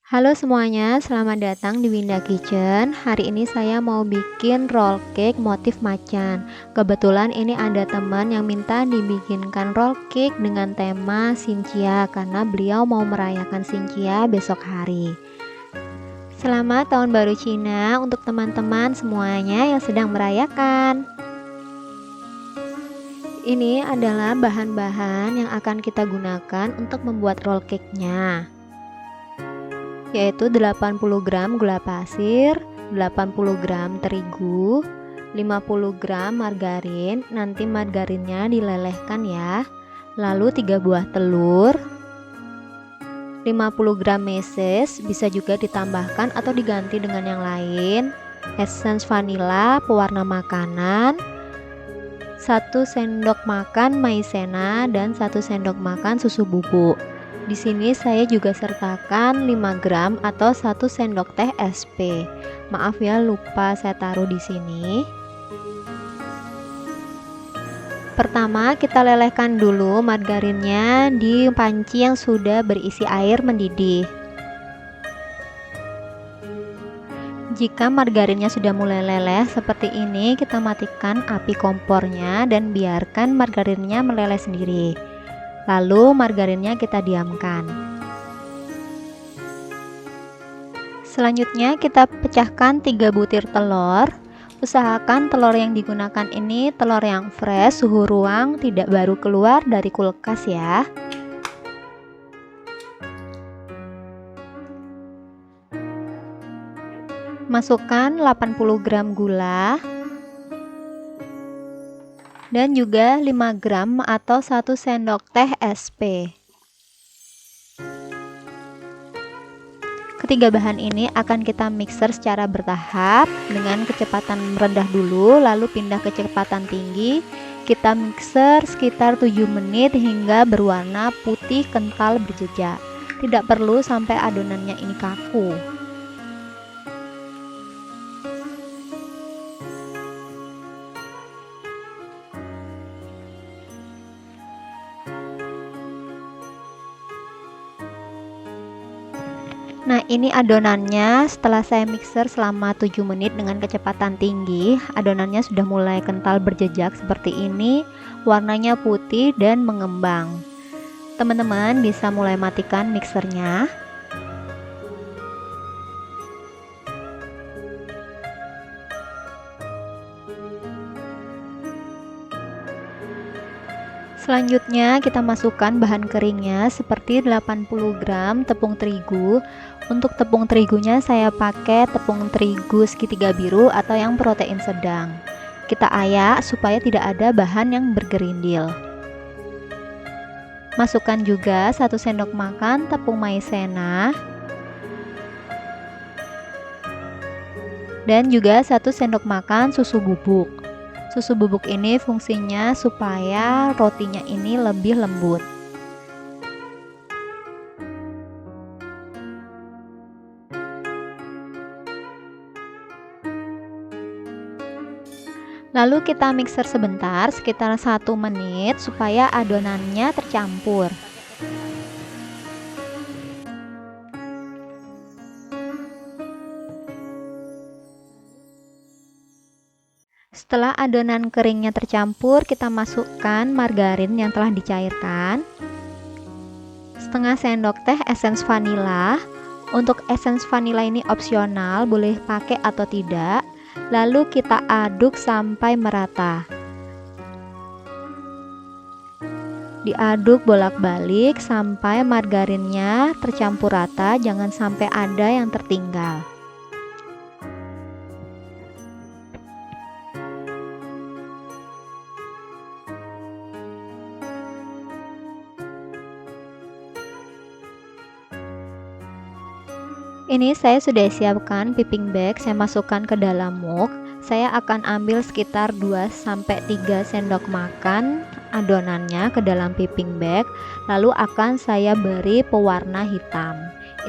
Halo semuanya, selamat datang di Winda Kitchen. Hari ini saya mau bikin roll cake motif macan. Kebetulan ini ada teman yang minta dibikinkan roll cake dengan tema Xinjia karena beliau mau merayakan Xinjia besok hari. Selamat Tahun Baru Cina untuk teman-teman semuanya yang sedang merayakan. Ini adalah bahan-bahan yang akan kita gunakan untuk membuat roll cake-nya, yaitu 80 gram gula pasir, 80 gram terigu, 50 gram margarin. Nanti margarinnya dilelehkan ya. Lalu 3 buah telur, 50 gram meses, bisa juga ditambahkan atau diganti dengan yang lain. Essence vanila pewarna makanan, 1 sendok makan maizena dan 1 sendok makan susu bubuk. Di sini saya juga sertakan 5 gram atau 1 sendok teh SP. Maaf ya, lupa saya taruh di sini. Pertama, kita lelehkan dulu margarinnya di panci yang sudah berisi air mendidih. Jika margarinnya sudah mulai leleh seperti ini, kita matikan api kompornya dan biarkan margarinnya meleleh sendiri. Lalu margarinnya kita diamkan. Selanjutnya kita pecahkan 3 butir telur. Usahakan telur yang digunakan ini telur yang fresh, suhu ruang, tidak baru keluar dari kulkas ya. Masukkan 80 gram gula dan juga 5 gram atau 1 sendok teh SP. Ketiga bahan ini akan kita mixer secara bertahap dengan kecepatan rendah dulu, lalu pindah ke kecepatan tinggi. Kita mixer sekitar 7 menit hingga berwarna putih kental berjejak. Tidak perlu sampai adonannya ini kaku. Nah, ini adonannya setelah saya mixer selama 7 menit dengan kecepatan tinggi. Adonannya sudah mulai kental berjejak seperti ini, warnanya putih dan mengembang. Teman-teman bisa mulai matikan mixernya. Selanjutnya kita masukkan bahan keringnya seperti 80 gram tepung terigu. Untuk tepung terigunya saya pakai tepung terigu segitiga biru atau yang protein sedang. Kita ayak supaya tidak ada bahan yang bergerindil. Masukkan juga 1 sendok makan tepung maizena dan juga 1 sendok makan susu bubuk. Susu bubuk ini fungsinya supaya rotinya ini lebih lembut. Lalu kita mixer sebentar sekitar 1 menit supaya adonannya tercampur. Setelah adonan keringnya tercampur, kita masukkan margarin yang telah dicairkan, setengah sendok teh essence vanila. Untuk essence vanila ini opsional, boleh pakai atau tidak. Lalu kita aduk sampai merata. Diaduk bolak-balik sampai margarinnya tercampur rata, jangan sampai ada yang tertinggal. Ini saya sudah siapkan piping bag, saya masukkan ke dalam mug. Saya akan ambil sekitar 2-3 sendok makan adonannya ke dalam piping bag, lalu akan saya beri pewarna hitam.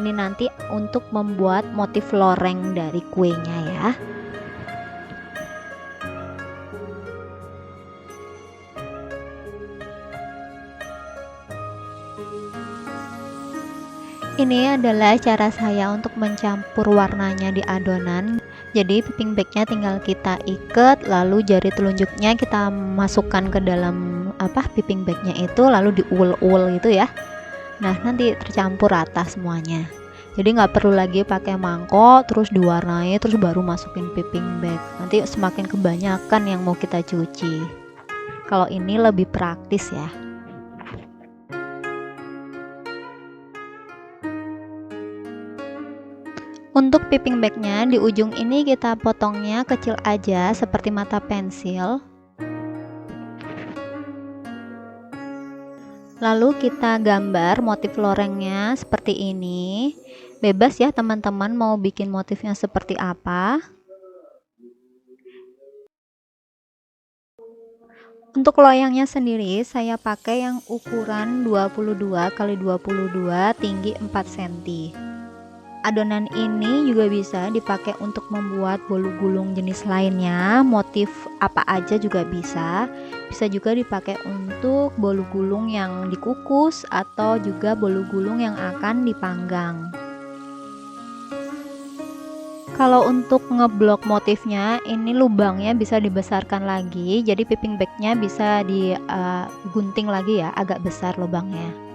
Ini nanti untuk membuat motif loreng dari kuenya ya. Ini adalah cara saya untuk mencampur warnanya di adonan. Jadi piping bagnya tinggal kita ikat, lalu jari telunjuknya kita masukkan ke dalam piping bagnya itu, lalu diul-ul gitu ya. Nah, nanti tercampur rata semuanya. Jadi nggak perlu lagi pakai mangkok terus diwarnai terus baru masukin piping bag. Nanti semakin kebanyakan yang mau kita cuci. Kalau ini lebih praktis ya. Untuk piping bagnya di ujung ini kita potongnya kecil aja seperti mata pensil. Lalu kita gambar motif lorengnya seperti ini. Bebas ya teman-teman mau bikin motifnya seperti apa. Untuk loyangnya sendiri saya pakai yang ukuran 22 x 22 tinggi 4 cm. Adonan ini juga bisa dipakai untuk membuat bolu gulung jenis lainnya, motif apa aja juga bisa. Bisa juga dipakai untuk bolu gulung yang dikukus atau juga bolu gulung yang akan dipanggang. Kalau untuk ngeblok motifnya, ini lubangnya bisa dibesarkan lagi, jadi piping bagnya bisa digunting lagi ya, agak besar lubangnya.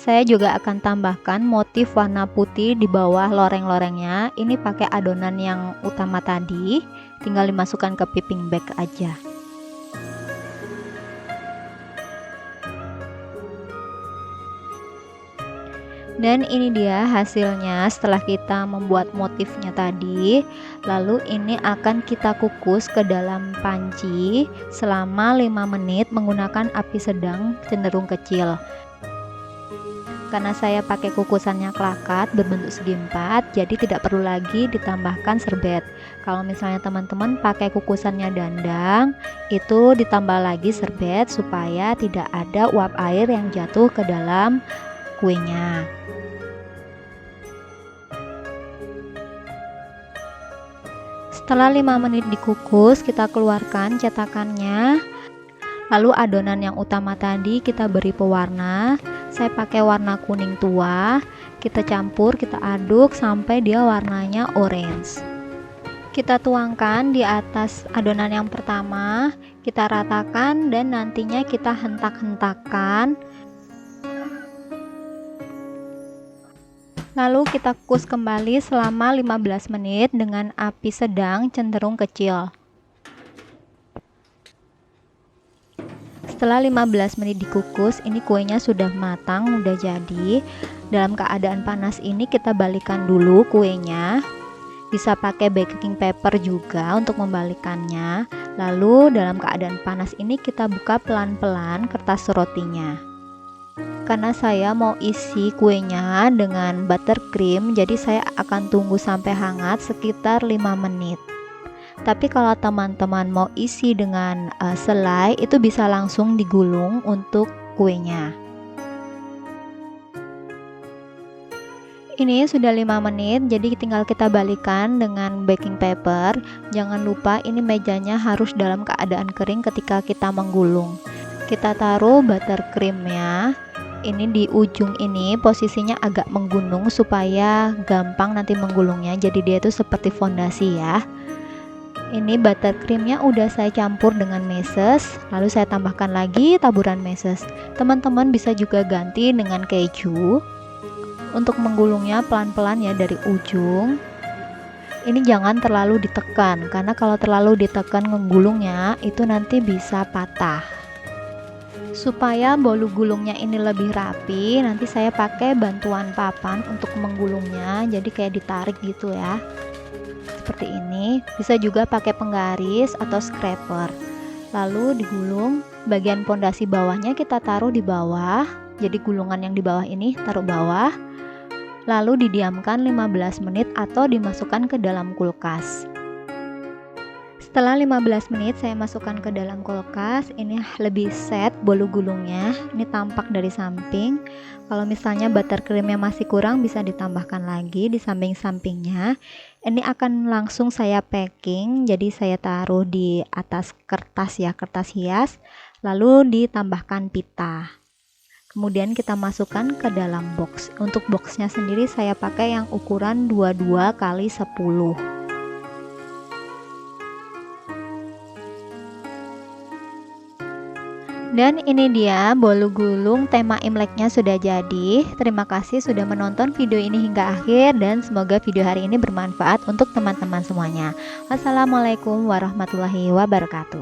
Saya juga akan tambahkan motif warna putih di bawah loreng-lorengnya. Ini pakai adonan yang utama tadi, tinggal dimasukkan ke piping bag aja. Dan ini dia hasilnya setelah kita membuat motifnya tadi. Lalu ini akan kita kukus ke dalam panci selama 5 menit menggunakan api sedang cenderung kecil. Karena saya pakai kukusannya klakat berbentuk segi empat, jadi tidak perlu lagi ditambahkan serbet. Kalau misalnya teman-teman pakai kukusannya dandang, itu ditambah lagi serbet supaya tidak ada uap air yang jatuh ke dalam kuenya. Setelah 5 menit dikukus, kita keluarkan cetakannya. Lalu adonan yang utama tadi kita beri pewarna. Saya pakai warna kuning tua. Kita campur, kita aduk sampai dia warnanya orange. Kita tuangkan di atas adonan yang pertama, kita ratakan dan nantinya kita hentak-hentakan. Lalu kita kukus kembali selama 15 menit dengan api sedang cenderung kecil. Setelah 15 menit dikukus, ini kuenya sudah matang, udah jadi. Dalam keadaan panas ini kita balikan dulu kuenya. Bisa pakai baking paper juga untuk membalikannya. Lalu dalam keadaan panas ini kita buka pelan-pelan kertas rotinya. Karena saya mau isi kuenya dengan buttercream, jadi saya akan tunggu sampai hangat sekitar 5 menit. Tapi kalau teman-teman mau isi dengan selai, itu bisa langsung digulung untuk kuenya. Ini sudah 5 menit, jadi tinggal kita balikan dengan baking paper. Jangan lupa ini mejanya harus dalam keadaan kering ketika kita menggulung. Kita taruh buttercreamnya. Ini di ujung ini posisinya agak menggunung supaya gampang nanti menggulungnya. Jadi dia itu seperti fondasi ya. Ini buttercreamnya udah saya campur dengan meses, lalu saya tambahkan lagi taburan meses. Teman-teman bisa juga ganti dengan keju. Untuk menggulungnya pelan-pelan ya dari ujung. Ini jangan terlalu ditekan, karena kalau terlalu ditekan menggulungnya itu nanti bisa patah. Supaya bolu gulungnya ini lebih rapi, nanti saya pakai bantuan papan untuk menggulungnya, jadi kayak ditarik gitu ya. Seperti ini, bisa juga pakai penggaris atau scraper. Lalu digulung, bagian pondasi bawahnya kita taruh di bawah. Jadi gulungan yang di bawah ini taruh bawah. Lalu didiamkan 15 menit atau dimasukkan ke dalam kulkas. Setelah 15 menit saya masukkan ke dalam kulkas. Ini lebih set bolu gulungnya. Ini tampak dari samping. Kalau misalnya buttercreamnya masih kurang, bisa ditambahkan lagi di samping-sampingnya. Ini akan langsung saya packing. Jadi saya taruh di atas kertas ya, kertas hias. Lalu ditambahkan pita. Kemudian kita masukkan ke dalam box. Untuk boxnya sendiri saya pakai yang ukuran 22 kali 10. Dan ini dia bolu gulung tema Imleknya sudah jadi. Terima kasih sudah menonton video ini hingga akhir dan semoga video hari ini bermanfaat untuk teman-teman semuanya. Wassalamualaikum warahmatullahi wabarakatuh.